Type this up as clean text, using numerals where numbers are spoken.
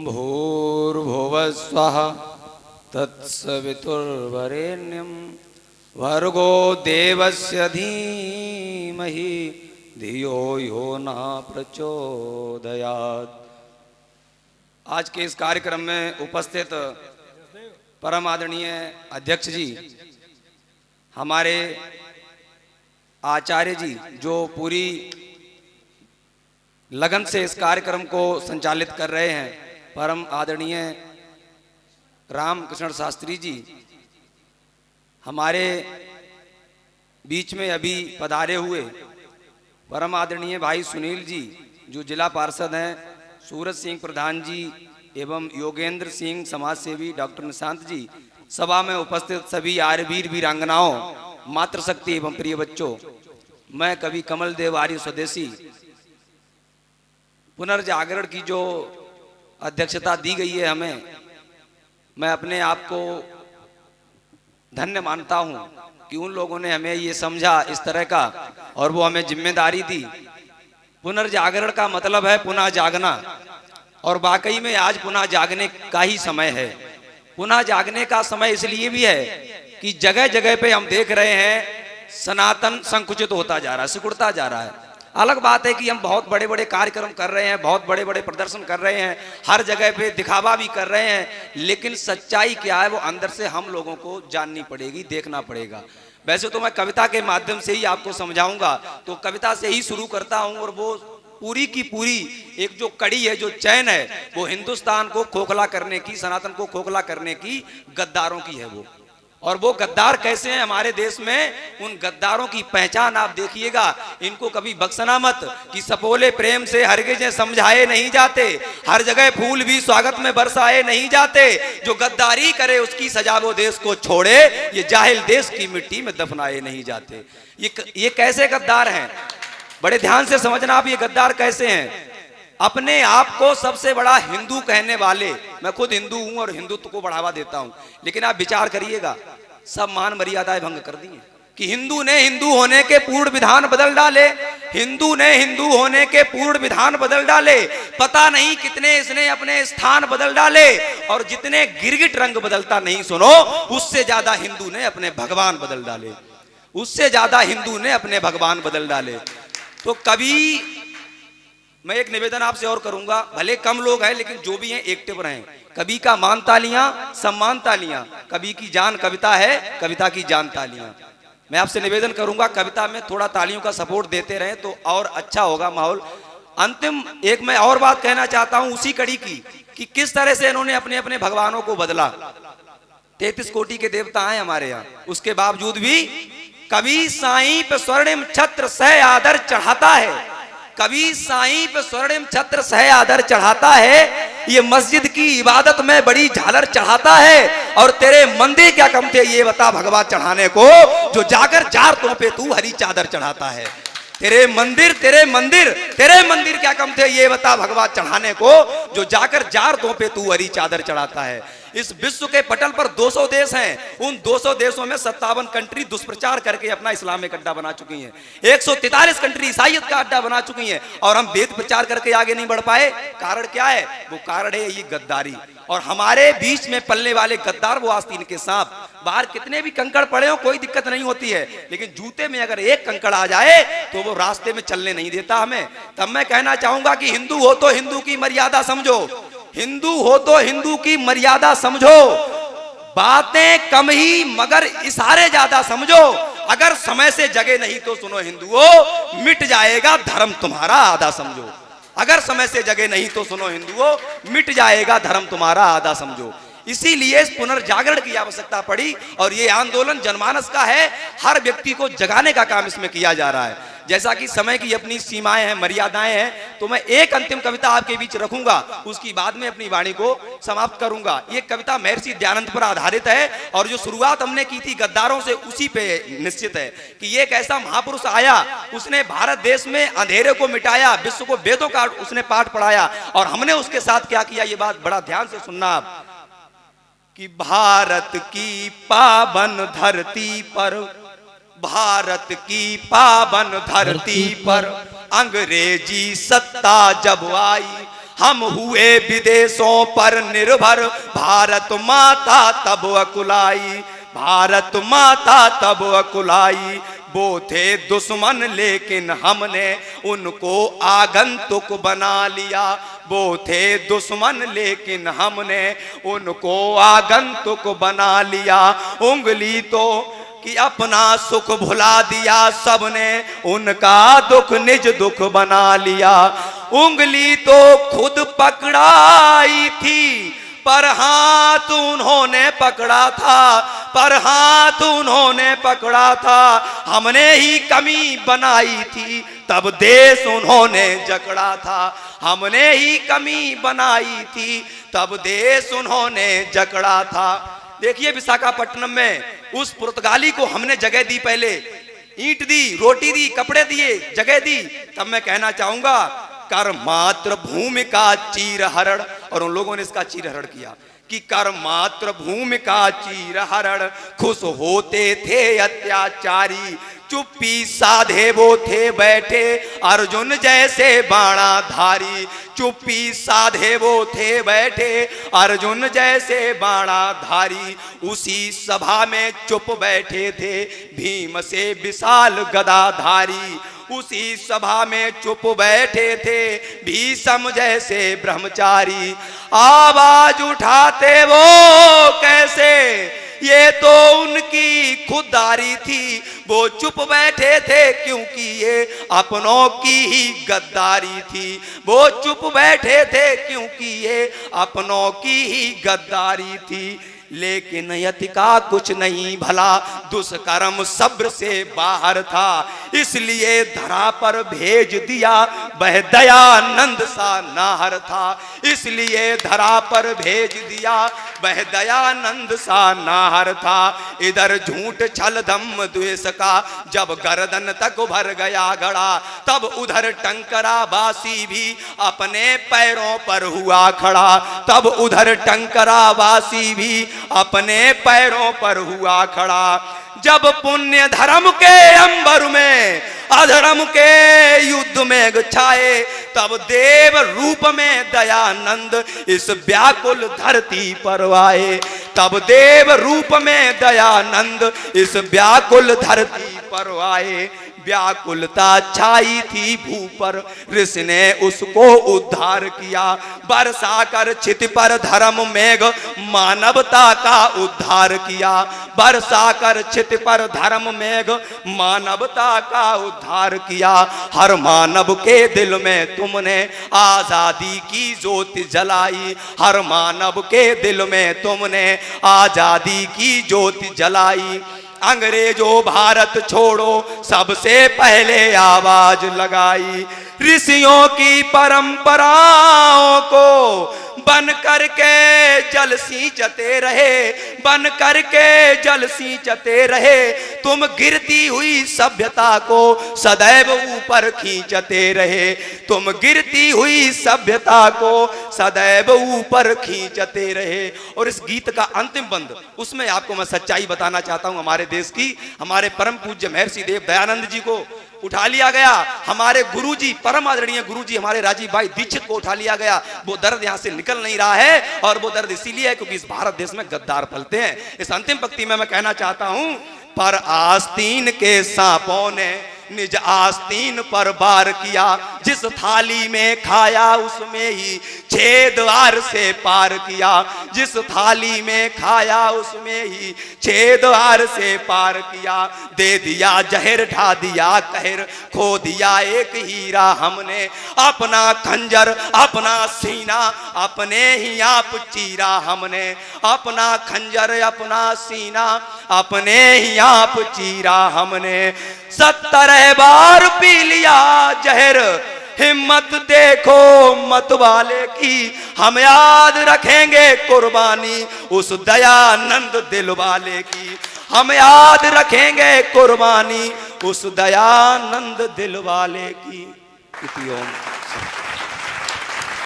भूर्भुवस्वः तत्सवितुर्वरेण्यं भर्गो देवस्य धीमहि धियो यो न प्रचोदयात्। आज के इस कार्यक्रम में उपस्थित परम आदरणीय अध्यक्ष जी, हमारे आचार्य जी जो पूरी लगन से इस कार्यक्रम को संचालित कर रहे हैं, परम आदरणीय रामकृष्ण शास्त्री जी, हमारे बीच में अभी पधारे हुए परम आदरणीय भाई सुनील जी जो जिला पार्षद हैं, सूरज सिंह प्रधान जी एवं योगेंद्र सिंह समाज सेवी, डॉक्टर निशांत जी, सभा में उपस्थित सभी आर्यवीर वीरांगनाओं, मातृशक्ति एवं प्रिय बच्चों, मैं कवि कमल देव आर्य स्वदेशी पुनर्जागरण की जो अध्यक्षता दी गई है हमें, मैं अपने आप को धन्य मानता हूं कि उन लोगों ने हमें ये समझा इस तरह का और वो हमें जिम्मेदारी दी। पुनर्जागरण का मतलब है पुनः जागना, और वाकई में आज पुनः जागने का ही समय है। पुनः जागने का समय इसलिए भी है कि जगह जगह पे हम देख रहे हैं सनातन संकुचित होता जा रहा है, सिकुड़ता जा रहा है। अलग बात है कि हम बहुत बड़े बड़े कार्यक्रम कर रहे हैं, बहुत बड़े बड़े प्रदर्शन कर रहे हैं, हर जगह पे दिखावा भी कर रहे हैं, लेकिन सच्चाई क्या है वो अंदर से हम लोगों को जाननी पड़ेगी, देखना पड़ेगा। वैसे तो मैं कविता के माध्यम से ही आपको समझाऊंगा, तो कविता से ही शुरू करता हूं, और वो पूरी की पूरी एक जो कड़ी है, जो चैन है, वो हिंदुस्तान को खोखला करने की, सनातन को खोखला करने की गद्दारों की है वो। और वो गद्दार कैसे हैं हमारे देश में, उन गद्दारों की पहचान आप देखिएगा। इनको कभी बख्शना मत कि सपोले प्रेम से हरगिज़ समझाए नहीं जाते, हर जगह फूल भी स्वागत में बरसाए नहीं जाते, जो गद्दारी करे उसकी सजा वो देश को छोड़े, ये जाहिल देश की मिट्टी में दफनाए नहीं जाते। ये कैसे गद्दार हैं, बड़े ध्यान से समझना आप, ये गद्दार कैसे हैं। अपने आप को सबसे बड़ा हिंदू कहने वाले, मैं खुद हिंदू हूं और हिंदुत्व को बढ़ावा देता हूं, लेकिन आप विचार करिएगा, सब मान मर्यादाएं भंग कर दी हैं कि हिंदू ने हिंदू होने के पूर्ण विधान बदल डाले, हिंदू ने हिंदू होने के पूर्ण विधान बदल डाले, पता नहीं कितने इसने अपने स्थान बदल डाले, और जितने गिरगिट रंग बदलता नहीं सुनो, उससे ज्यादा हिंदू ने अपने भगवान बदल डाले, उससे ज्यादा हिंदू ने अपने भगवान बदल डाले। तो कभी मैं एक निवेदन आपसे और करूंगा, भले कम लोग हैं लेकिन जो भी हैं एक्टिव रहें। कवि का मान तालियां, सम्मान तालियां, कवि की जान कविता है, कविता की जान तालियां। मैं आपसे निवेदन करूंगा कविता में थोड़ा तालियों का सपोर्ट देते रहें तो और अच्छा होगा माहौल। अंतिम एक मैं और बात कहना चाहता हूं उसी कड़ी की, कि किस तरह से इन्होंने अपने अपने भगवानों को बदला। 33 कोटि के देवता हैं हमारे यहाँ, उसके बावजूद भी कवि साईं पे स्वर्णिम छत्र सह आदर चढ़ाता है, कभी साईं पे स्वर्णिम छत्र सह आदर चढ़ाता है, ये मस्जिद की इबादत में बड़ी झालर चढ़ाता है, और तेरे मंदिर क्या कम थे ये बता भगवा चढ़ाने को, जो जाकर जारतों पे तू हरी चादर चढ़ाता है। तेरे मंदिर क्या कम थे ये बता भगवा चढ़ाने को, जो जाकर जारतों पे तू हरी चादर चढ़ाता है। इस विश्व के पटल पर 200 देश हैं, उन 200 देशों में 57 कंट्री दुष्प्रचार करके अपना इस्लामिक अड्डा बना चुकी हैं, 143 कंट्री ईसाईयत का अड्डा बना चुकी हैं, और हम वेद प्रचार करके आगे नहीं बढ़ पाए। कारण क्या है, वो कारण है ये गद्दारी। और हमारे बीच में पलने वाले गद्दार वो आस्तीन के सांप, बाहर कितने भी कंकड़ पड़े हो कोई दिक्कत नहीं होती है, लेकिन जूते में अगर एक कंकड़ आ जाए तो वो रास्ते में चलने नहीं देता हमें। तब मैं कहना चाहूंगा कि हिंदू हो तो हिंदू की मर्यादा समझो, हिंदू हो तो हिंदू की मर्यादा समझो, बातें कम ही मगर इशारे ज्यादा समझो। अगर समय से जगे नहीं तो सुनो हिंदुओं, मिट जाएगा धर्म तुम्हारा आधा समझो। अगर समय से जगे नहीं तो सुनो हिंदुओं, मिट जाएगा धर्म तुम्हारा आधा समझो। इसीलिए इस पुनर्जागरण की आवश्यकता पड़ी, और ये आंदोलन जनमानस का है, हर व्यक्ति को जगाने का काम इसमें किया जा रहा है। जैसा कि समय की अपनी सीमाएं हैं, मर्यादाएं हैं, तो मैं एक अंतिम कविता आपके बीच रखूंगा, उसकी बाद में अपनी वाणी को समाप्त करूंगा। ये कविता महर्षि दयानंद पर आधारित है, और जो शुरुआत हमने की थी गद्दारों से उसी पे निश्चित है कि एक ऐसा महापुरुष आया, उसने भारत देश में अंधेरे को मिटाया, विश्व को वेदों का उसने पाठ पढ़ाया, और हमने उसके साथ क्या किया, ये बात बड़ा ध्यान से सुनना आप, कि भारत की पावन धरती पर, भारत की पावन धरती पर अंग्रेजी सत्ता जब आई, हम हुए विदेशों पर निर्भर, भारत माता तब अकुलाई, भारत माता तब अकुलाई। वो थे दुश्मन लेकिन हमने उनको आगंतुक बना लिया, वो थे दुश्मन लेकिन हमने उनको आगंतुक बना लिया। उंगली तो कि अपना सुख भुला दिया सबने, उनका दुख निज दुख बना लिया। उंगली तो खुद पकड़ाई थी, पर हाथ उन्होंने पकड़ा था, पर हाथ उन्होंने पकड़ा था। हमने ही कमी बनाई थी, तब देश उन्होंने जकड़ा था। हमने ही कमी बनाई थी, तब देश उन्होंने जकड़ा था। देखिए विशाखापट्टनम में उस पुर्तगाली को हमने जगह दी, पहले ईंट दी, रोटी दी, कपड़े दिए, जगह दी। तब मैं कहना चाहूंगा कर मात्र भूमि का चीरहरण, और उन लोगों ने इसका चीरहरण किया कि कर मात्र भूमि का चीरहरण, खुश होते थे अत्याचारी, चुप्पी साधे वो थे बैठे अर्जुन जैसे बाणाधारी। चुप्पी साधे वो थे बैठे अर्जुन जैसे बाणाधारी। उसी सभा में चुप बैठे थे भीम से विशाल गदाधारी। उसी सभा में चुप बैठे थे भीष्म जैसे ब्रह्मचारी। आवाज उठाते वो कैसे, ये तो उनकी खुददारी थी। वो चुप बैठे थे क्योंकि ये अपनों की ही गद्दारी थी। वो चुप बैठे थे क्योंकि ये अपनों की ही गद्दारी थी। लेकिन यति का कुछ नहीं भला, दुष्कर्म सब्र से बाहर था, इसलिए धरा पर भेज दिया वह दयानंद सा नाहर था। इसलिए धरा पर भेज दिया वह दयानंद सा नाहर था। इधर झूठ छल धम्म द्वेष का जब गर्दन तक भर गया गड़ा, तब उधर टंकरावासी भी अपने पैरों पर हुआ खड़ा। तब उधर टंकरावासी भी अपने पैरों पर हुआ खड़ा। जब पुण्य धर्म के अंबर में अधर्म के युद्ध में छाए, तब देव रूप में दयानंद इस व्याकुल धरती पर आए। तब देव रूप में दयानंद इस व्याकुल धरती पर आए। व्याकुलता छाई थी भू पर, ऋषि ने उसको उद्धार किया। बरसा कर क्षिति पर धर्म मेघ मानवता का उद्धार किया। बरसा कर क्षिति पर धर्म मेघ मानवता का उद्धार किया। हर मानव के दिल में तुमने आजादी की ज्योति जलाई। हर मानव के दिल में तुमने आजादी की ज्योति जलाई। अंग्रेजों भारत छोड़ो सबसे पहले आवाज लगाई। ऋषियों की परंपराओं को बन करके जल सींचते रहे, बन करके जल सींचते रहे। तुम गिरती हुई सभ्यता को सदैव ऊपर खींचते रहे। तुम गिरती हुई सभ्यता को सदैव ऊपर खींचते रहे। और इस गीत का अंतिम बंद, उसमें आपको मैं सच्चाई बताना चाहता हूं। हमारे देश की, हमारे परम पूज्य महर्षि देव दयानंद जी को उठा लिया गया। हमारे गुरुजी, परम आदरणीय गुरुजी हमारे राजीव भाई दीक्षित को उठा लिया गया। वो दर्द यहाँ से निकल नहीं रहा है, और वो दर्द इसीलिए है क्योंकि इस भारत देश में गद्दार फलते हैं। इस अंतिम पंक्ति में मैं कहना चाहता हूं, पर आस्तीन के सांपों ने निज आस्तीन पर वार किया। जिस थाली में खाया उसमें ही छेदवार से पार किया। जिस थाली में खाया उसमें ही छेदवार से पार किया। दे दिया जहर, ढा दिया कहर, खो दिया एक हीरा हमने। अपना खंजर, अपना सीना, अपने ही आप चीरा हमने। अपना खंजर, अपना सीना, अपने ही आप चीरा हमने। 70 बार पी लिया जहर, हिम्मत देखो मत वाले की। हम याद रखेंगे कुर्बानी उस दयानंद दिल वाले की। हम याद रखेंगे कुर्बानी उस दयानंद दिल वाले की।